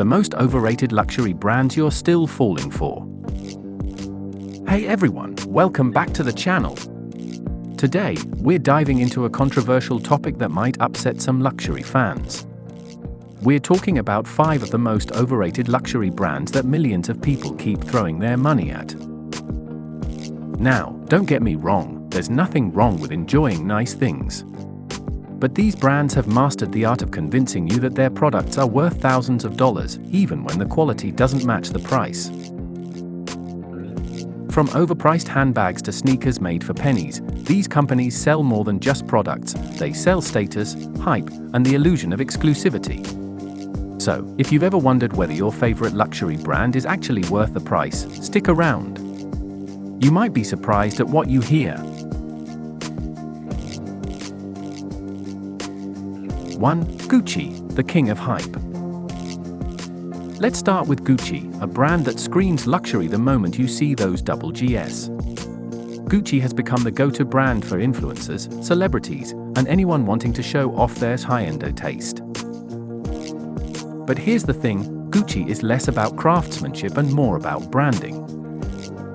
the most overrated luxury brands you're still falling for. Hey everyone, welcome back to the channel. Today, we're diving into a controversial topic that might upset some luxury fans. We're talking about 5 of the most overrated luxury brands that millions of people keep throwing their money at. Now, don't get me wrong, there's nothing wrong with enjoying nice things. But these brands have mastered the art of convincing you that their products are worth thousands of dollars, even when the quality doesn't match the price. From overpriced handbags to sneakers made for pennies, these companies sell more than just products. They sell status, hype, and the illusion of exclusivity. So, if you've ever wondered whether your favorite luxury brand is actually worth the price, stick around. You might be surprised at what you hear. 1. Gucci, the king of hype. Let's start with Gucci, a brand that screams luxury the moment you see those double GS. Gucci has become the go-to brand for influencers, celebrities, and anyone wanting to show off their high-end taste. But here's the thing, Gucci is less about craftsmanship and more about branding.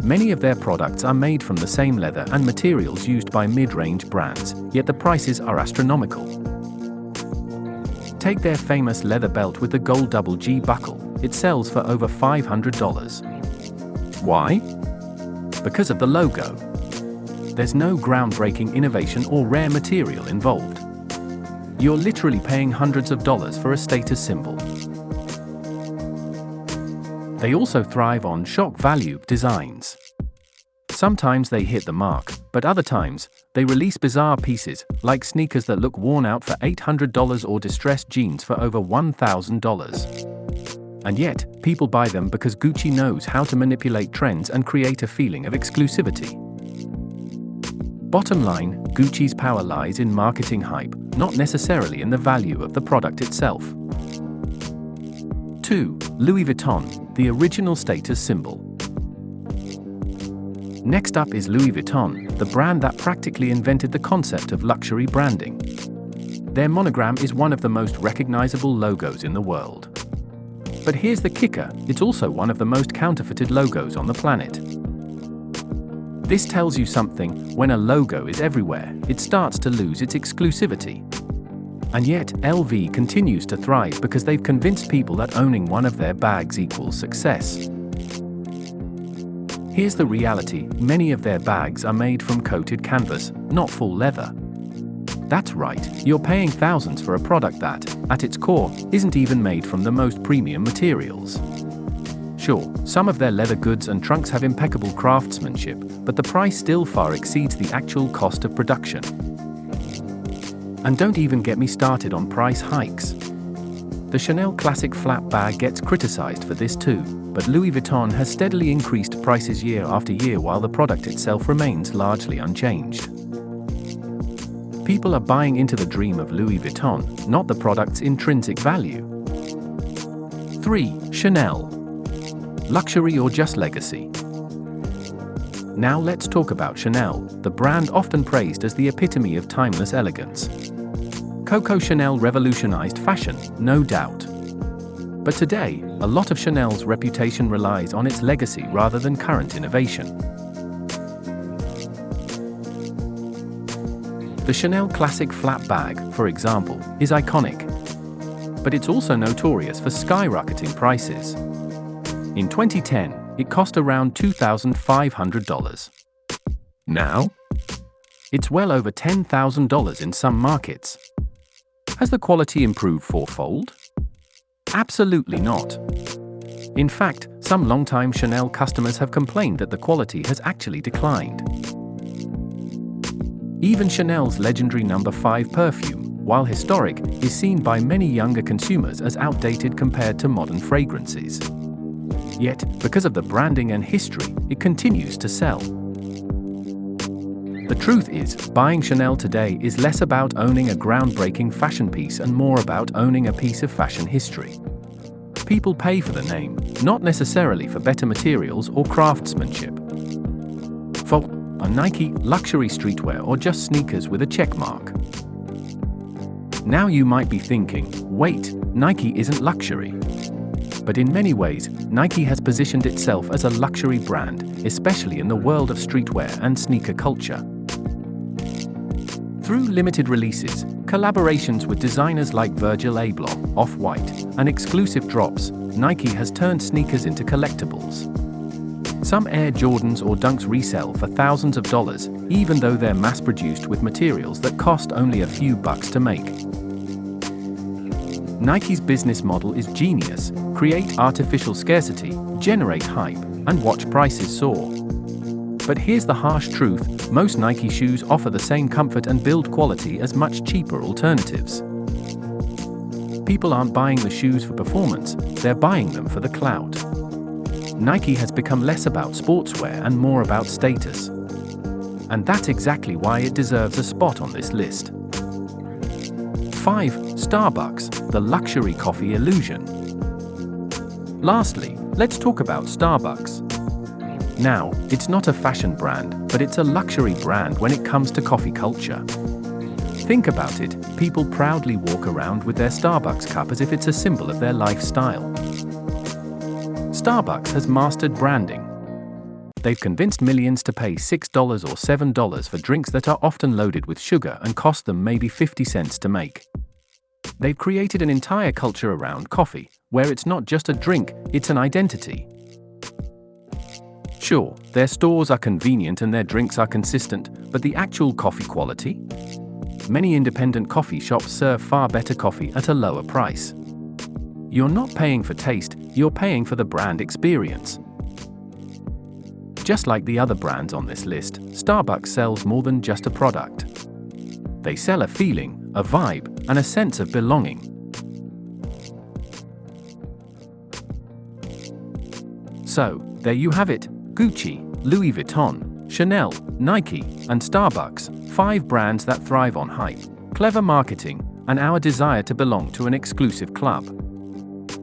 Many of their products are made from the same leather and materials used by mid-range brands, yet the prices are astronomical. Take their famous leather belt with the gold double G buckle. It sells for over $500. Why? Because of the logo. There's no groundbreaking innovation or rare material involved. You're literally paying hundreds of dollars for a status symbol. They also thrive on shock value designs. Sometimes they hit the mark, but other times, they release bizarre pieces, like sneakers that look worn out for $800 or distressed jeans for over $1,000. And yet, people buy them because Gucci knows how to manipulate trends and create a feeling of exclusivity. Bottom line, Gucci's power lies in marketing hype, not necessarily in the value of the product itself. 2. Louis Vuitton, the original status symbol. Next up is Louis Vuitton, the brand that practically invented the concept of luxury branding. Their monogram is one of the most recognizable logos in the world. But here's the kicker, it's also one of the most counterfeited logos on the planet. This tells you something, when a logo is everywhere, it starts to lose its exclusivity. And yet, LV continues to thrive because they've convinced people that owning one of their bags equals success. Here's the reality, many of their bags are made from coated canvas, not full leather. That's right, you're paying thousands for a product that, at its core, isn't even made from the most premium materials. Sure, some of their leather goods and trunks have impeccable craftsmanship, but the price still far exceeds the actual cost of production. And don't even get me started on price hikes. The Chanel Classic Flap bag gets criticized for this too, but Louis Vuitton has steadily increased prices year after year while the product itself remains largely unchanged. People are buying into the dream of Louis Vuitton, not the product's intrinsic value. 3. Chanel. Luxury or just legacy? Now let's talk about Chanel, the brand often praised as the epitome of timeless elegance. Coco Chanel revolutionized fashion, no doubt. But today, a lot of Chanel's reputation relies on its legacy rather than current innovation. The Chanel Classic Flap bag, for example, is iconic. But it's also notorious for skyrocketing prices. In 2010, it cost around $2,500. Now, it's well over $10,000 in some markets. Has the quality improved fourfold? Absolutely not. In fact, some longtime Chanel customers have complained that the quality has actually declined. Even Chanel's legendary No. 5 perfume, while historic, is seen by many younger consumers as outdated compared to modern fragrances. Yet, because of the branding and history, it continues to sell. The truth is, buying Chanel today is less about owning a groundbreaking fashion piece and more about owning a piece of fashion history. People pay for the name, not necessarily for better materials or craftsmanship. For a Nike, luxury streetwear, or just sneakers with a check mark? Now you might be thinking, wait, Nike isn't luxury. But in many ways, Nike has positioned itself as a luxury brand, especially in the world of streetwear and sneaker culture. Through limited releases, collaborations with designers like Virgil Abloh, Off-White, and exclusive drops, Nike has turned sneakers into collectibles. Some Air Jordans or Dunks resell for thousands of dollars, even though they're mass-produced with materials that cost only a few bucks to make. Nike's business model is genius: create artificial scarcity, generate hype, and watch prices soar. But here's the harsh truth: most Nike shoes offer the same comfort and build quality as much cheaper alternatives. People aren't buying the shoes for performance, they're buying them for the clout. Nike has become less about sportswear and more about status. And that's exactly why it deserves a spot on this list. 5. Starbucks, the luxury coffee illusion. Lastly, let's talk about Starbucks. Now, it's not a fashion brand, but it's a luxury brand when it comes to coffee culture. Think about it, people proudly walk around with their Starbucks cup as if it's a symbol of their lifestyle. Starbucks has mastered branding. They've convinced millions to pay $6 or $7 for drinks that are often loaded with sugar and cost them maybe 50 cents to make. They've created an entire culture around coffee, where it's not just a drink, it's an identity. Sure, their stores are convenient and their drinks are consistent, but the actual coffee quality? Many independent coffee shops serve far better coffee at a lower price. You're not paying for taste, you're paying for the brand experience. Just like the other brands on this list, Starbucks sells more than just a product. They sell a feeling, a vibe, and a sense of belonging. So, there you have it: Gucci, Louis Vuitton, Chanel, Nike, and Starbucks, 5 brands that thrive on hype, clever marketing, and our desire to belong to an exclusive club.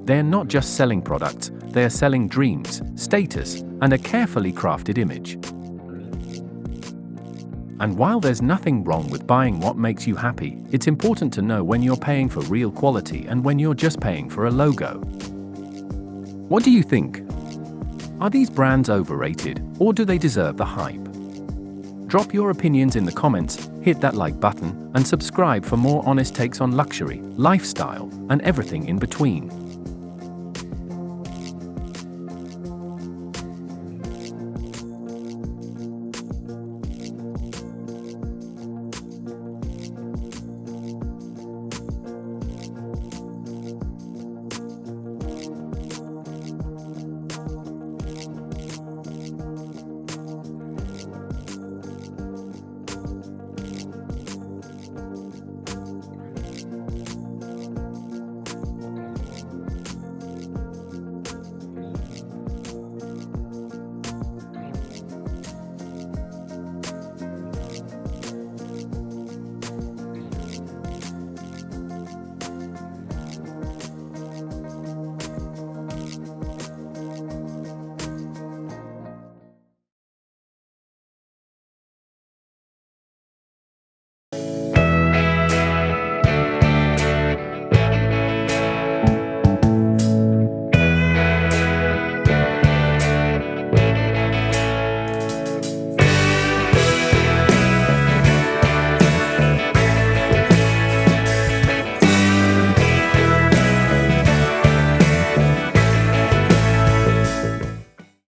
They're not just selling products, they are selling dreams, status, and a carefully crafted image. And while there's nothing wrong with buying what makes you happy, it's important to know when you're paying for real quality and when you're just paying for a logo. What do you think? Are these brands overrated, or do they deserve the hype? Drop your opinions in the comments, hit that like button, and subscribe for more honest takes on luxury, lifestyle, and everything in between.